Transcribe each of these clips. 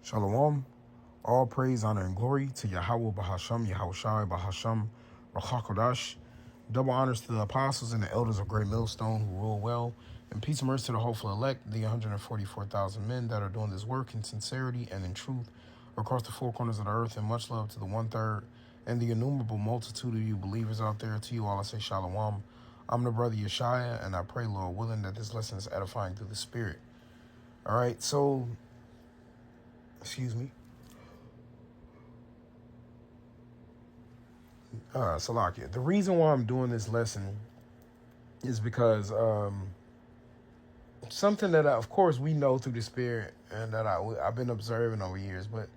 Shalom. All praise, honor, and glory to YAHAWAH, BAHASHAM, YAHAWASHI, BAHASHAM, RAWCHAA, QADASH. Double honors to the apostles and the elders of Great Millstone who rule well. And peace and mercy to the hopeful elect, the 144,000 men that are doing this work in sincerity and in truth across the four corners of the earth. And much love to the 1/3 and the innumerable multitude of you believers out there. To you all I say shalom. I'm the brother Yeshaya, and I pray, Lord willing, that this lesson is edifying through the Spirit. All right, so, excuse me. Salakia. The reason why I'm doing this lesson is because something that, of course, we know through the Spirit and that I've been observing over years, but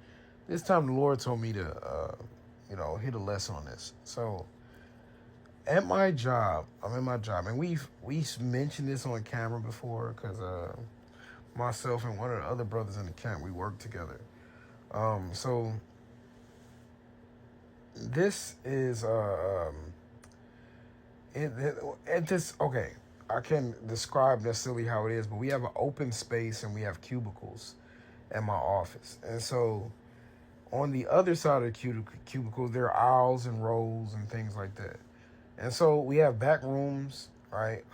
this time the Lord told me to, hit a lesson on this. So, at my job, I'm in my job, and we've mentioned this on camera before because myself and one of the other brothers in the camp, we work together. So this is okay. I can't describe necessarily how it is, but we have an open space and we have cubicles at my office, and so on the other side of the cubicles there are aisles and rows and things like that. And so we have back rooms, right?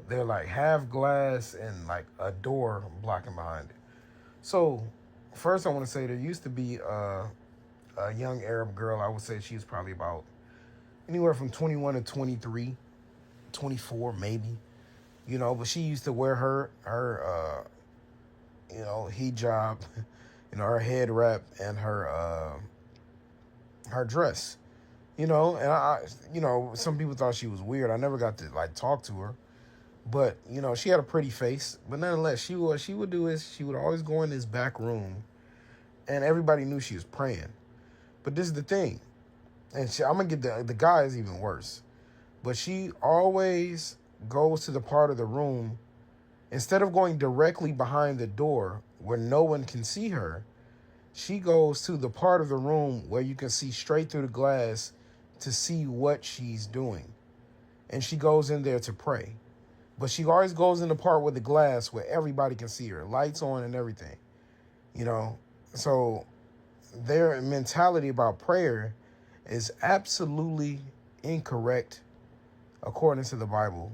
They're like half glass and like a door blocking behind it. So first I want to say there used to be a young Arab girl. I would say she was probably about anywhere from 21 to 23, 24 maybe, but she used to wear her hijab, her head wrap and her dress. And I some people thought she was weird. I never got to like talk to her, but she had a pretty face. But nonetheless, she would do is she would always go in this back room, and everybody knew she was praying. But this is the thing, and I'm gonna get the guy is even worse. But she always goes to the part of the room instead of going directly behind the door where no one can see her. She goes to the part of the room where you can see straight through the glass to see what she's doing. And she goes in there to pray. But she always goes in the part with the glass where everybody can see her, lights on and everything. So their mentality about prayer is absolutely incorrect according to the Bible.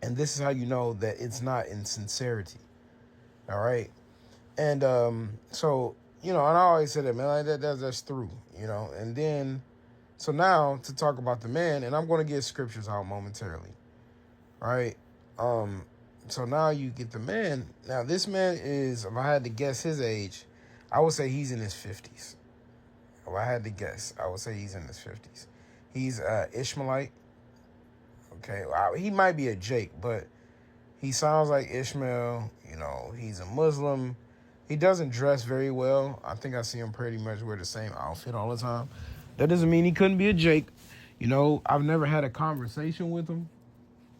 And this is how you know that it's not in sincerity. All right. And so, and I always say that, man, like that's through, and then, so now to talk about the man, and I'm going to get scriptures out momentarily. All right. So now you get the man. Now this man is, if I had to guess his age, I would say he's in his 50s. If I had to guess, I would say he's in his 50s. He's Ishmaelite. Okay. He might be a Jake, but he sounds like Ishmael. He's a Muslim. He doesn't dress very well. I think I see him pretty much wear the same outfit all the time. That doesn't mean he couldn't be a Jake. I've never had a conversation with him,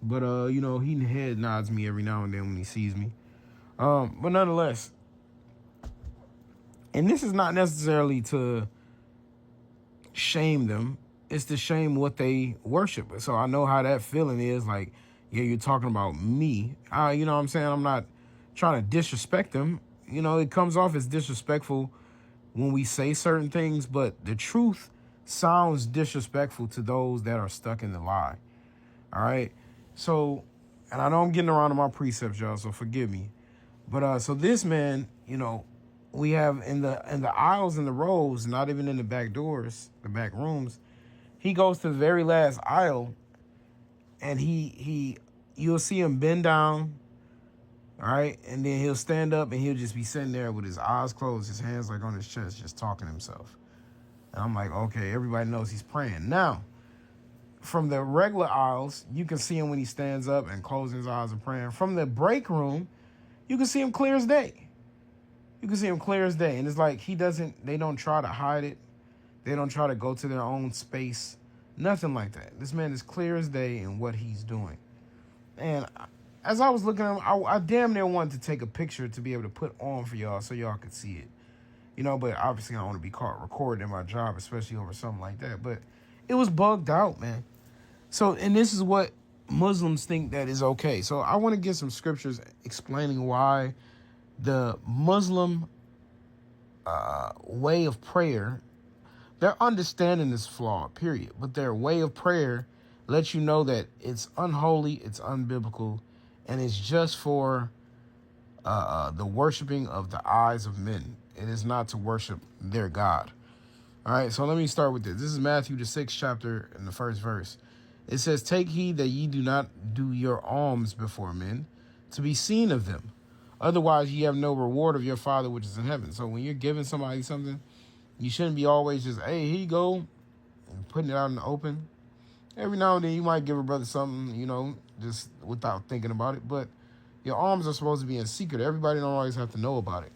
but he head nods me every now and then when he sees me. But nonetheless, and this is not necessarily to shame them. It's to shame what they worship. So I know how that feeling is. Like, yeah, you're talking about me. You know what I'm saying? I'm not trying to disrespect them. It comes off as disrespectful when we say certain things, but the truth sounds disrespectful to those that are stuck in the lie. All right. So, and I know I'm getting around to my precepts, y'all, so forgive me. But so this man, we have in the aisles and the rows, not even in the back doors, the back rooms, he goes to the very last aisle, and you'll see him bend down. All right. And then he'll stand up and he'll just be sitting there with his eyes closed, his hands like on his chest, just talking to himself. And I'm like, okay, everybody knows he's praying. Now, from the regular aisles, you can see him when he stands up and closing his eyes and praying. From the break room, you can see him clear as day. And it's like they don't try to hide it. They don't try to go to their own space. Nothing like that. This man is clear as day in what he's doing. And as I was looking at him, I damn near wanted to take a picture to be able to put on for y'all so y'all could see it. But obviously I don't want to be caught recording in my job, especially over something like that. But it was bugged out, man. So, and this is what Muslims think that is okay. So I want to get some scriptures explaining why The Muslim way of prayer, their understanding is flawed, period. But their way of prayer lets you know that it's unholy, it's unbiblical, and it's just for the worshiping of the eyes of men. It is not to worship their God. All right, so let me start with this. This is Matthew, the 6th chapter, in the 1st verse. It says, "Take heed that ye do not do your alms before men, to be seen of them. Otherwise, ye have no reward of your Father which is in heaven." So when you're giving somebody something, you shouldn't be always just, "Hey, here you go," and putting it out in the open. Every now and then you might give a brother something, just without thinking about it. But your alms are supposed to be in secret. Everybody don't always have to know about it.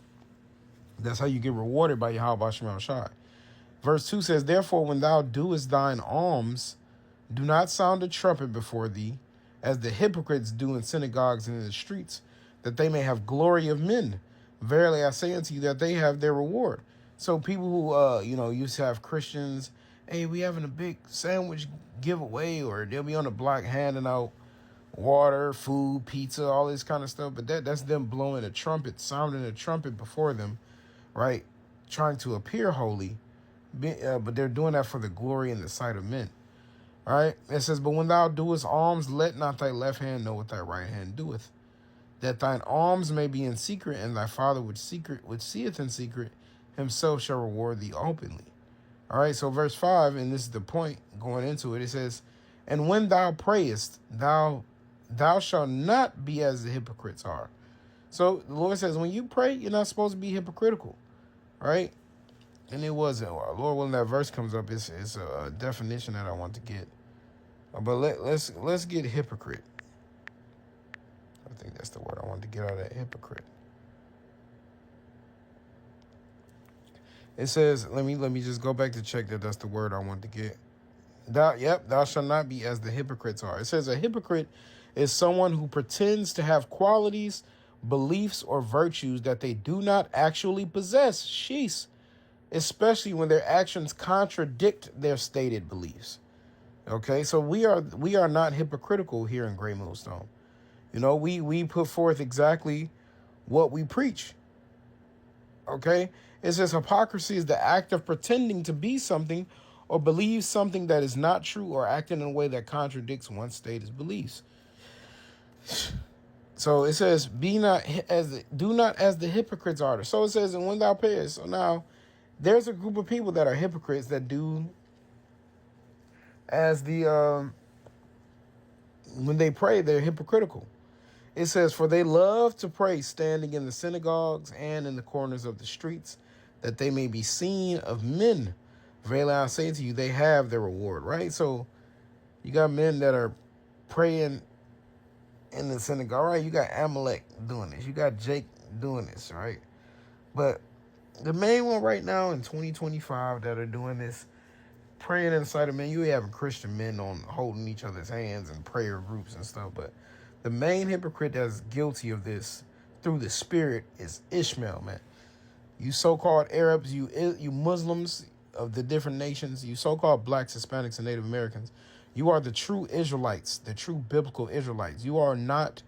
That's how you get rewarded by YAHAWASHI. Verse 2 says, "Therefore, when thou doest thine alms, do not sound a trumpet before thee, as the hypocrites do in synagogues and in the streets, that they may have glory of men. Verily I say unto you that they have their reward." So people who, used to have Christians, "Hey, we having a big sandwich giveaway," or they'll be on the block handing out water, food, pizza, all this kind of stuff. But that's them blowing a trumpet, sounding a trumpet before them, right? Trying to appear holy. But they're doing that for the glory in the sight of men. All right. It says, "But when thou doest alms, let not thy left hand know what thy right hand doeth, that thine alms may be in secret, and thy Father which seeth in secret, himself shall reward thee openly." All right. So verse 5, and this is the point going into it. It says, "And when thou prayest, thou shalt not be as the hypocrites are." So the Lord says, when you pray, you're not supposed to be hypocritical. All right. And it wasn't. Lord, when that verse comes up, it's a definition that I want to get. But let's get hypocrite. I think that's the word I want to get out of that, hypocrite. It says, let me just go back to check that that's the word I want to get. Thou shalt not be as the hypocrites are. It says a hypocrite is someone who pretends to have qualities, beliefs, or virtues that they do not actually possess. Sheesh. Especially when their actions contradict their stated beliefs. Okay, so we are not hypocritical here in Gray Millstone. We put forth exactly what we preach. Okay, it says hypocrisy is the act of pretending to be something or believe something that is not true, or acting in a way that contradicts one's stated beliefs. So it says, do not as the hypocrites are. So it says, and when thou payest. So now, there's a group of people that are hypocrites that do as the, when they pray, they're hypocritical. It says, "For they love to pray standing in the synagogues and in the corners of the streets, that they may be seen of men. Verily I say to you, they have their reward." Right? So you got men that are praying in the synagogue, right? You got Amalek doing this. You got Jake doing this, right? But the main one right now in 2025 that are doing this, praying inside of men, you having Christian men on holding each other's hands and prayer groups and stuff. But the main hypocrite that's guilty of this through the spirit is Ishmael, man. You so-called Arabs, you Muslims of the different nations, you so-called blacks, Hispanics, and Native Americans, you are the true Israelites, the true biblical Israelites. You are not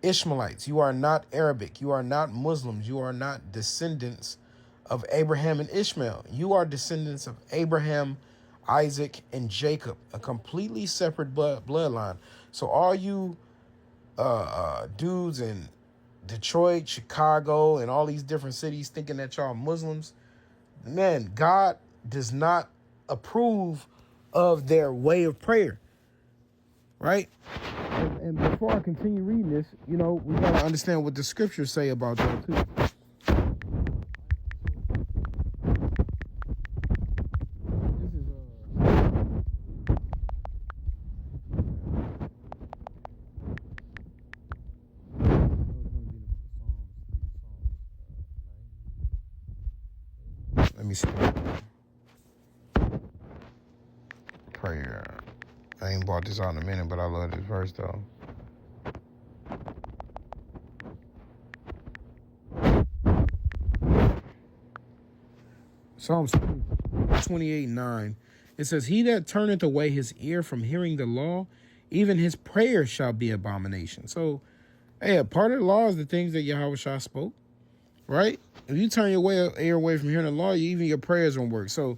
Ishmaelites. You are not Arabic. You are not Muslims. You are not descendants of Abraham and Ishmael. You are descendants of Abraham, Isaac, and Jacob, a completely separate bloodline. So all you dudes in Detroit, Chicago, and all these different cities thinking that y'all Muslims, man, God does not approve of their way of prayer, right? And before I continue reading this, we got to understand what the scriptures say about that too. Let me see. Prayer. I ain't bought this out in a minute, but I love this verse though. Psalms 28:9. It says, "He that turneth away his ear from hearing the law, even his prayer shall be abomination." So, hey, a part of the law is the things that Yahawashi spoke. right? If you turn your ear away from hearing the law, even your prayers won't work. So,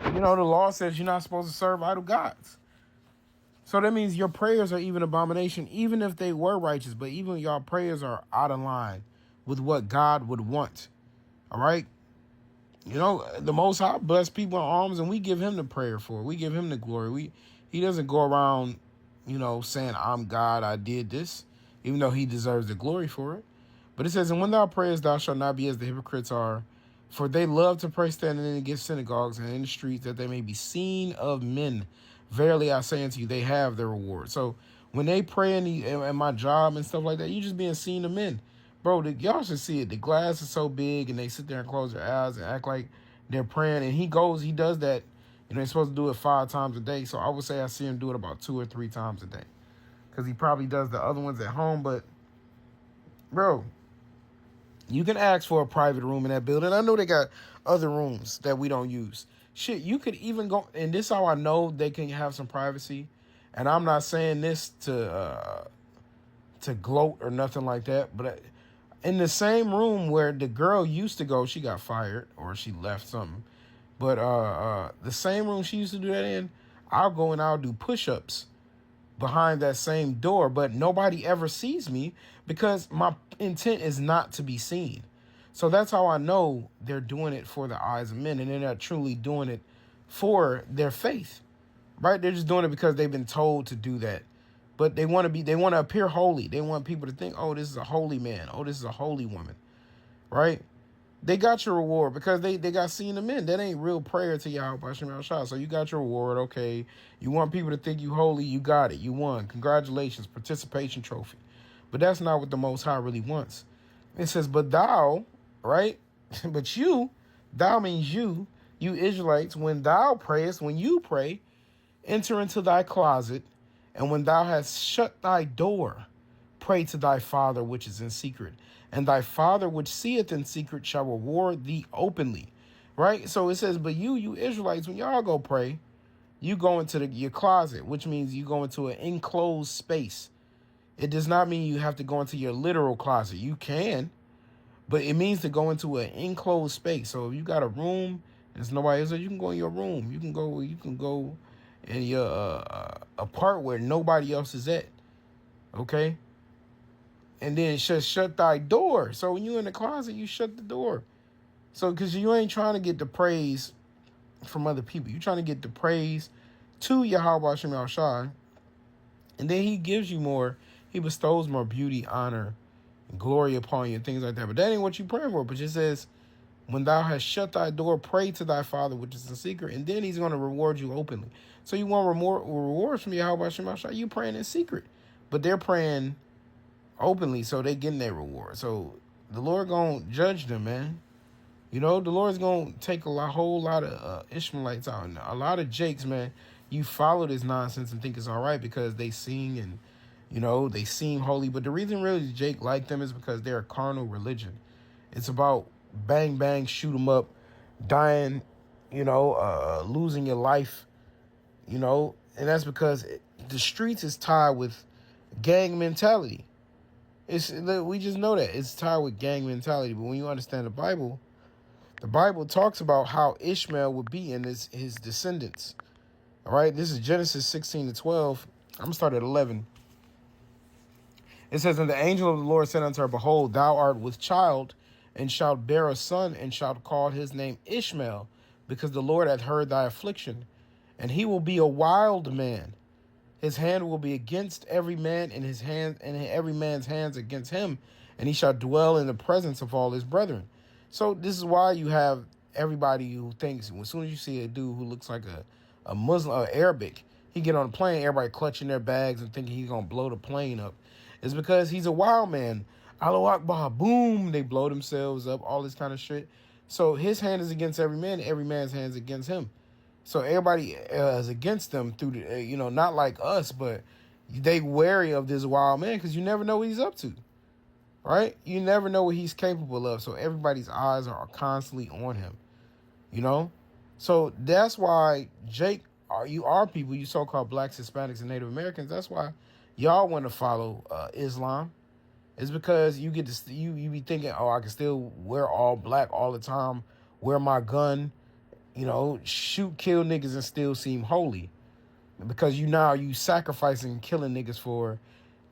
the law says you're not supposed to serve idol gods. So that means your prayers are even abomination, even if they were righteous. But even your prayers are out of line with what God would want. All right? The Most High bless people in alms, and we give him the prayer for it. We give him the glory. He doesn't go around, saying, I'm God, I did this, even though he deserves the glory for it. But it says, and when thou prayest, thou shalt not be as the hypocrites are, for they love to pray standing in the synagogues and in the streets, that they may be seen of men. Verily I say unto you, they have their reward. So when they pray in my job and stuff like that, you just being seen of men. Bro, y'all should see it. The glass is so big, and they sit there and close their eyes and act like they're praying. And he does that. He's supposed to do it 5 times a day. So I would say I see him do it about 2 or 3 times a day. Because he probably does the other ones at home. But, bro, you can ask for a private room in that building. I know they got other rooms that we don't use. Shit, you could even go, and this is how I know they can have some privacy. And I'm not saying this to gloat or nothing like that, but in the same room where the girl used to go, she got fired or she left something. But the same room she used to do that in, I'll go and I'll do push-ups behind that same door, but nobody ever sees me because my intent is not to be seen. So that's how I know they're doing it for the eyes of men, and they're not truly doing it for their faith, right? They're just doing it because they've been told to do that. But they want to appear holy. They want people to think, oh, this is a holy man. Oh, this is a holy woman, right? They got your reward because they got seen of men. That ain't real prayer to YAHAWASHI. So you got your reward, okay. You want people to think you holy, you got it. You won. Congratulations, participation trophy. But that's not what the Most High really wants. It says, but thou, right? But thou means you Israelites, when you pray, enter into thy closet, and when thou hast shut thy door, pray to thy Father which is in secret, and thy Father which seeth in secret shall reward thee openly. Right? So it says, but you Israelites, when y'all go pray, you go into your closet, which means you go into an enclosed space. It does not mean you have to go into your literal closet. You can, but it means to go into an enclosed space. So if you got a room and there's nobody else, you can go in your room. You can go in your a part where nobody else is at. Okay? And then shut thy door. So when you're in the closet, you shut the door. So because you ain't trying to get the praise from other people. You're trying to get the praise to YAHAWASHI. And then he gives you more. He bestows more beauty, honor, and glory upon you and things like that. But that ain't what you praying for. But it says, when thou hast shut thy door, pray to thy Father which is in secret, and then he's going to reward you openly. So you want rewards from YAHAWASHI, you praying in secret. But they're praying openly, so they getting their reward. So the Lord going to judge them, man. The Lord's going to take a whole lot of Ishmaelites out. And a lot of Jakes, man, you follow this nonsense and think it's all right because they sing and, they seem holy. But the reason really Jake like them is because they're a carnal religion. It's about bang, bang, shoot them up, dying, losing your life, and that's because the streets is tied with gang mentality. We just know that it's tied with gang mentality. But when you understand the Bible talks about how Ishmael would be in his descendants. All right, this is Genesis 16-12. I'm going to start at 11. It says, and the angel of the Lord said unto her, behold, thou art with child, and shalt bear a son, and shalt call his name Ishmael, because the Lord hath heard thy affliction. And he will be a wild man. His hand will be against every man, and his hand and every man's hands against him, and he shall dwell in the presence of all his brethren. So this is why you have everybody who thinks, as soon as you see a dude who looks like a Muslim or Arabic, he get on a plane, everybody clutching their bags and thinking he's going to blow the plane up. It's because he's a wild man. Allahu Akbar, boom, they blow themselves up, all this kind of shit. So his hand is against every man, every man's hand is against him. So everybody is against them through the, not like us, but they wary of this wild man because you never know what he's up to, right? You never know what he's capable of. So everybody's eyes are constantly on him, So that's why Jake, our people, you so-called blacks, Hispanics, and Native Americans, that's why y'all want to follow Islam. It's because you get to you be thinking, oh, I can still wear all black all the time, wear my gun, shoot, kill niggas and still seem holy. Because you sacrificing and killing niggas for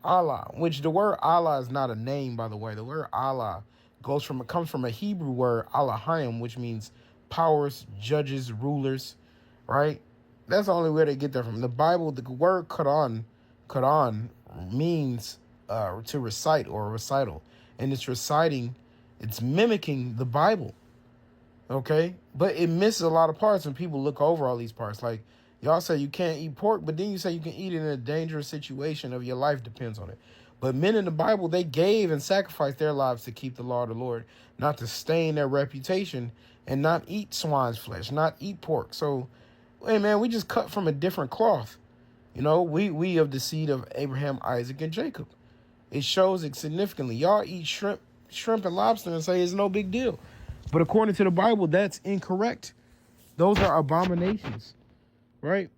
Allah, which the word Allah is not a name, by the way. The word Allah comes from a Hebrew word, Allahim, which means powers, judges, rulers, right? That's the only way they get that from. The Bible, the word Quran means to recite or recital. And it's mimicking the Bible, okay? But it misses a lot of parts when people look over all these parts. Like, y'all say you can't eat pork, but then you say you can eat it in a dangerous situation of your life depends on it. But men in the Bible, they gave and sacrificed their lives to keep the law of the Lord, not to stain their reputation and not eat swine's flesh, not eat pork. So, hey, man, we just cut from a different cloth. We of the seed of Abraham, Isaac, and Jacob. It shows it significantly. Y'all eat shrimp and lobster and say it's no big deal. But according to the Bible, that's incorrect. Those are abominations. Right?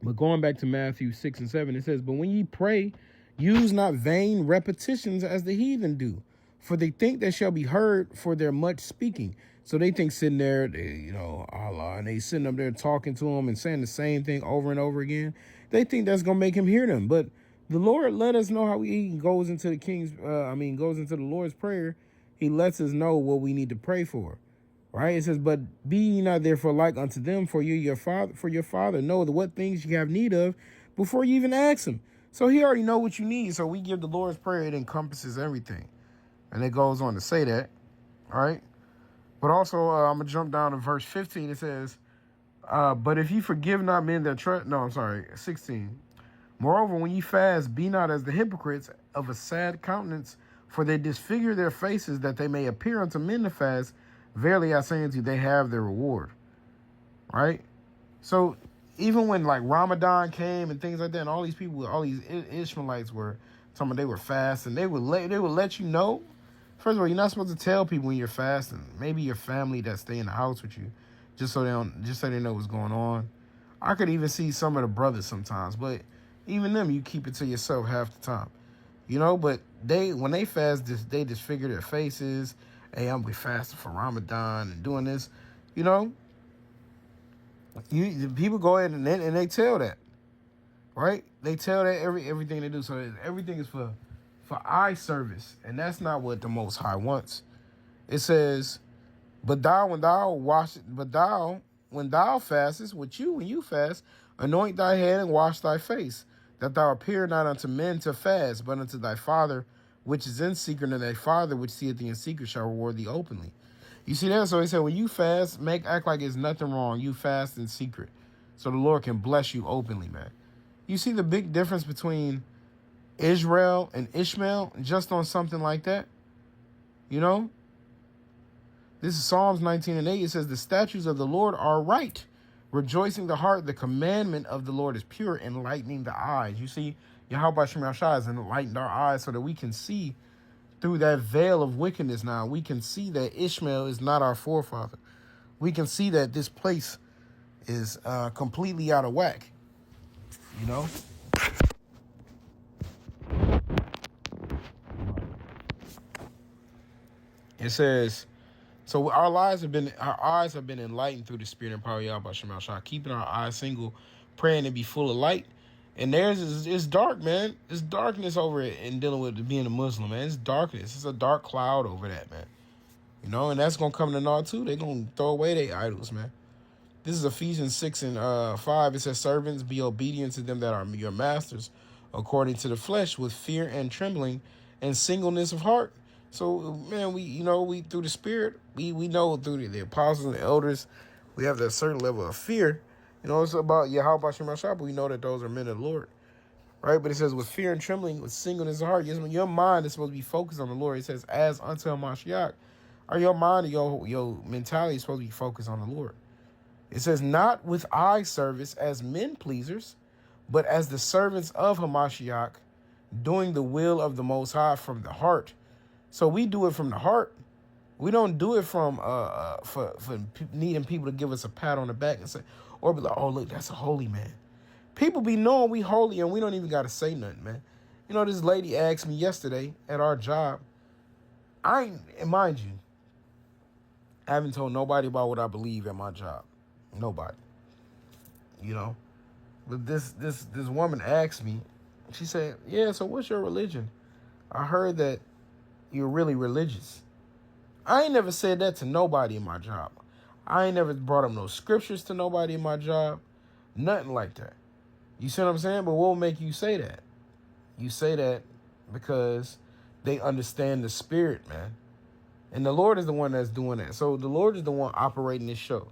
But going back to Matthew 6 and 7, it says, but when ye pray, use not vain repetitions as the heathen do, for they think they shall be heard for their much speaking. So they think sitting there, Allah, and they sitting up there talking to him and saying the same thing over and over again. They think that's going to make him hear them. But the Lord let us know how he goes into goes into the Lord's Prayer. He lets us know what we need to pray for. Right? It says, but be ye not therefore like unto them, for your father know what things you have need of before you even ask him. So he already know what you need. So we give the Lord's Prayer, it encompasses everything. And it goes on to say that. All right. But also, I'm going to jump down to verse 15. It says, but if ye forgive not men that 16. Moreover, when ye fast, be not as the hypocrites of a sad countenance, for they disfigure their faces that they may appear unto men to fast. Verily I say unto you, they have their reward. Right? So even when like Ramadan came and things like that, and all these people, all these Ishmaelites were talking about they were fasting, they would let you know. First of all, you're not supposed to tell people when you're fasting. Maybe your family that stay in the house with you, just so they know what's going on. I could even see some of the brothers sometimes, but even them, you keep it to yourself half the time. But when they fast, they disfigure their faces. Hey, I'm be fasting for Ramadan and doing this. People go ahead and they tell that, right? They tell that everything they do. So everything is for eye service, and that's not what the Most High wants. It says, when thou fastest, when you fast, anoint thy head and wash thy face, that thou appear not unto men to fast, but unto thy Father which is in secret, and thy Father which seeth thee in secret shall reward thee openly. You see that? So he said, when you fast, act like it's nothing wrong. You fast in secret, so the Lord can bless you openly, man. You see the big difference between Israel and Ishmael just on something like that? This is Psalms 19 and 8. It says, the statutes of the Lord are right, rejoicing the heart. The commandment of the Lord is pure, enlightening the eyes. You see, YAHAWASHI has enlightened our eyes so that we can see through that veil of wickedness now. We can see that Ishmael is not our forefather. We can see that this place is completely out of whack. It says, so our eyes have been enlightened through the Spirit and power of YAHAWASHI, keeping our eyes single, praying to be full of light. And it's dark, man. It's darkness over it in dealing with being a Muslim, man. It's darkness. It's a dark cloud over that, man. And that's going to come to naught, too. They're going to throw away their idols, man. This is Ephesians 6 and 5. It says, servants, be obedient to them that are your masters, according to the flesh, with fear and trembling and singleness of heart. So, man, we through the Spirit, we know through the apostles and the elders, we have that certain level of fear. It's about YAHAWASHI, but we know that those are men of the Lord, right? But it says, with fear and trembling, with singleness of heart. Yes, when your mind is supposed to be focused on the Lord. It says, as unto Mashiach, or your mind or your mentality is supposed to be focused on the Lord. It says, not with eye service as men pleasers, but as the servants of Hamashiach, doing the will of the Most High from the heart. So we do it from the heart. We don't do it from for needing people to give us a pat on the back and say, or be like, oh, look, that's a holy man. People be knowing we holy and we don't even got to say nothing, man. You know, this lady asked me yesterday at our job. And mind you, I haven't told nobody about what I believe at my job. Nobody. You know. But this woman asked me, she said, yeah, so what's your religion? I heard that you're really religious. I ain't never said that to nobody in my job. I ain't never brought up no scriptures to nobody in my job. Nothing like that. You see what I'm saying? But what will make you say that? You say that because they understand the spirit, man. And the Lord is the one that's doing that. So the Lord is the one operating this show.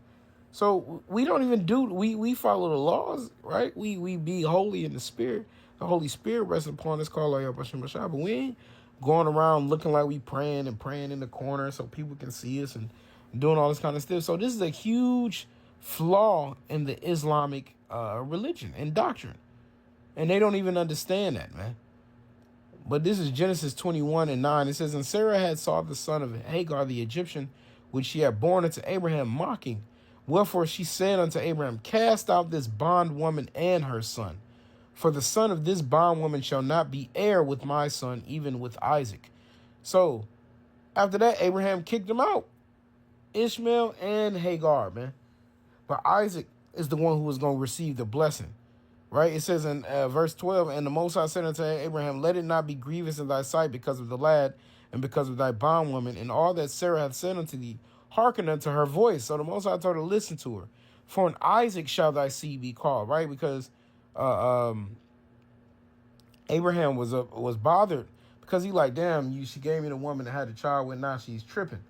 So we don't even we follow the laws, right? We be holy in the spirit. The Holy Spirit rests upon us, called YAHAWASHI. But we ain't going around looking like we praying in the corner so people can see us and doing all this kind of stuff. So this is a huge flaw in the Islamic religion and doctrine. And they don't even understand that, man. But this is Genesis 21:9. It says, and Sarah had saw the son of Hagar the Egyptian, which she had born unto Abraham, mocking. Wherefore she said unto Abraham, cast out this bondwoman and her son. For the son of this bondwoman shall not be heir with my son, even with Isaac. So after that, Abraham kicked him out. Ishmael and Hagar, man. But Isaac is the one who was going to receive the blessing. Right? It says in verse 12, and the Most High said unto Abraham, let it not be grievous in thy sight because of the lad and because of thy bondwoman, and all that Sarah hath said unto thee, hearken unto her voice. So the Most High told her, listen to her. For in Isaac shall thy seed be called, right? Because Abraham was bothered because he like, damn, she gave me the woman that had the child with, now she's tripping.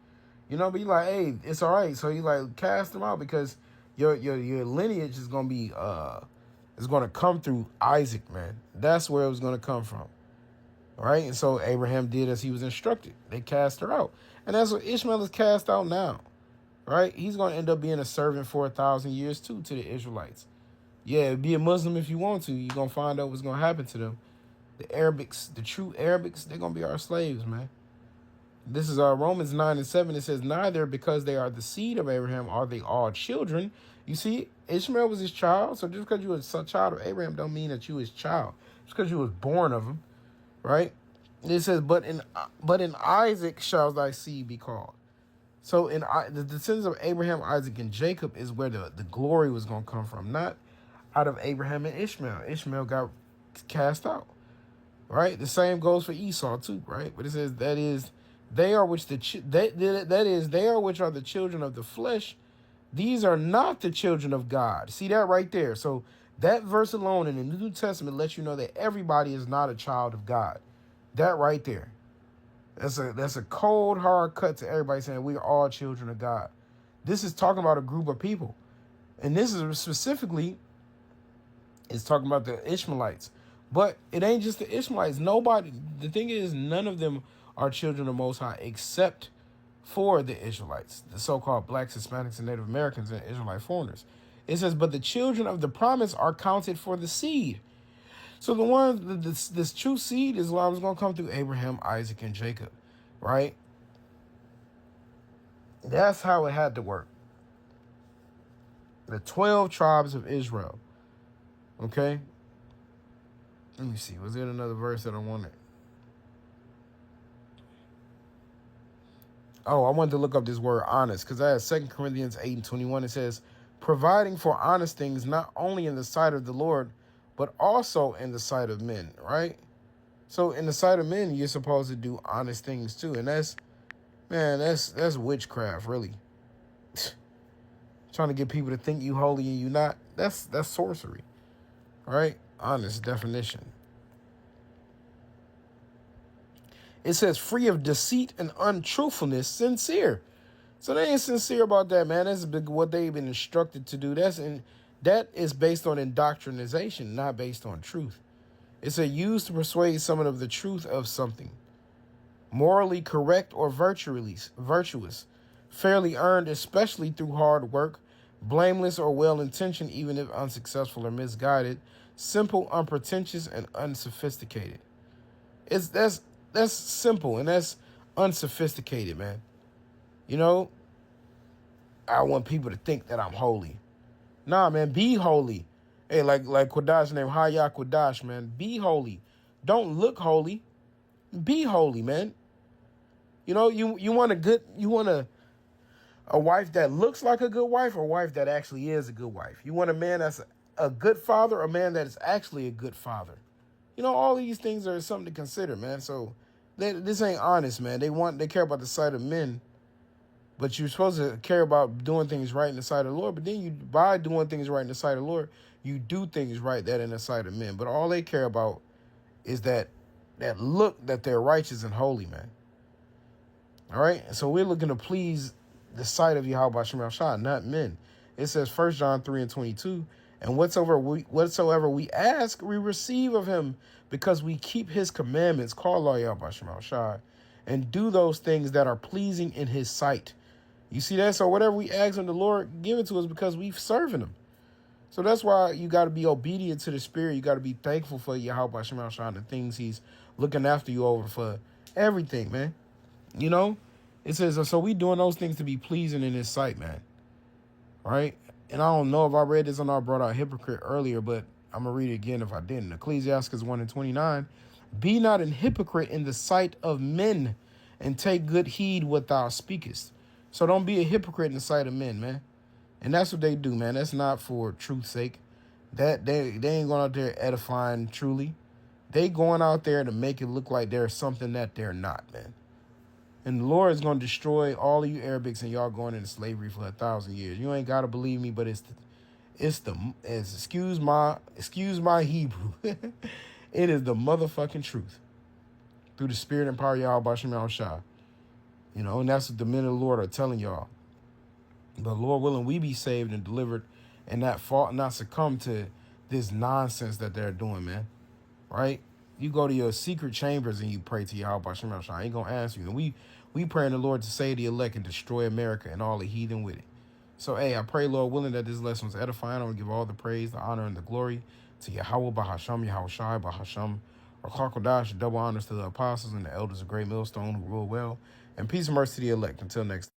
You know, but he like, hey, it's all right. So he like cast him out because your lineage is gonna be is gonna come through Isaac, man. That's where it was gonna come from. All right. And so Abraham did as he was instructed. They cast her out. And that's what Ishmael is cast out now. Right? He's gonna end up being a servant for 1,000 years too to the Israelites. Yeah, be a Muslim if you want to. You're gonna find out what's gonna happen to them. The Arabics, the true Arabics, they're gonna be our slaves, man. This is Romans 9:7. It says, neither because they are the seed of Abraham are they all children. You see, Ishmael was his child. So just because you were a child of Abraham don't mean that you his child. Just because you was born of him, right? It says, but in Isaac shall thy seed be called. So in the descendants of Abraham, Isaac, and Jacob is where the glory was going to come from. Not out of Abraham and Ishmael. Ishmael got cast out, right? The same goes for Esau too, right? But it says that is they are which they are which are the children of the flesh. These are not the children of God. See that right there. So that verse alone in the New Testament lets you know that everybody is not a child of God. That right there. That's a cold, hard cut to everybody saying we are all children of God. This is talking about a group of people. And this is specifically, it's talking about the Ishmaelites. But it ain't just the Ishmaelites. The thing is, none of them are children of Most High except for the Israelites, the so-called blacks, Hispanics, and Native Americans and Israelite foreigners. It says, but the children of the promise are counted for the seed. So the one, this true seed Islam is going to come through Abraham, Isaac, and Jacob, right? That's how it had to work. The 12 tribes of Israel, okay? Let me see. Was there another verse that I wanted? Oh, I wanted to look up this word honest because I had 2 Corinthians 8:21. It says, providing for honest things, not only in the sight of the Lord, but also in the sight of men, right? So in the sight of men, you're supposed to do honest things too. And that's witchcraft, really. Trying to get people to think you holy and you not. That's sorcery, right? Honest definition. It says free of deceit and untruthfulness, sincere. So they ain't sincere about that, man. That's what they've been instructed to do. That is based on indoctrination, not based on truth. It's a use to persuade someone of the truth of something. Morally correct or virtuous, fairly earned, especially through hard work, blameless or well-intentioned, even if unsuccessful or misguided, simple, unpretentious, and unsophisticated. That's simple and that's unsophisticated, man. You know, I want people to think that I'm holy. Nah, man, be holy. Hey, like QADASH name, YAHAWAH QADASH, man. Be holy. Don't look holy. Be holy, man. You know, you want a wife that looks like a good wife, or a wife that actually is a good wife. You want a man that's a good father, or a man that is actually a good father. You know, all these things are something to consider, man. So this ain't honest, man. They care about the sight of men, but you're supposed to care about doing things right in the sight of the Lord. But then by doing things right in the sight of the Lord, you do things right that in the sight of men. But all they care about is that look that they're righteous and holy, man. All right? So we're looking to please the sight of YAHAWASHI, not men. It says 1 John 3:22, and whatsoever we ask, we receive of him, because we keep his commandments, call all YAHAWASHI, and do those things that are pleasing in his sight. You see that? So whatever we ask of the Lord, give it to us, because we've serving him. So that's why you got to be obedient to the Spirit. You got to be thankful for YAHAWASHI and the things he's looking after you over for everything, man. You know, it says, so we doing those things to be pleasing in his sight, man. All right. And I don't know if I read this or not, brought out hypocrite earlier, but I'm going to read it again if I didn't. Ecclesiastes 1:29, be not an hypocrite in the sight of men, and take good heed what thou speakest. So don't be a hypocrite in the sight of men, man. And that's what they do, man. That's not for truth's sake. That they ain't going out there edifying truly. They going out there to make it look like they're something that they're not, man. And the Lord is going to destroy all of you Arabics, and y'all going into slavery for 1,000 years. You ain't got to believe me, but excuse my Hebrew. It is the motherfucking truth. Through the Spirit and power of YAHAWASHI. You know, and that's what the men of the Lord are telling y'all. But Lord willing, we be saved and delivered, and not succumb to this nonsense that they're doing, man. Right? You go to your secret chambers and you pray to YAHAWASHI. I ain't going to answer you. And we praying the Lord to save the elect and destroy America and all the heathen with it. So, hey, I pray, Lord willing, that this lesson was edifying. I will give all the praise, the honor, and the glory to Yahawah, BAHASHAM, YAHAWASHI, BAHASHAM, RAWCHAA, QADASH, double honors to the apostles and the elders of Great Millstone who rule well. And peace and mercy to the elect. Until next time.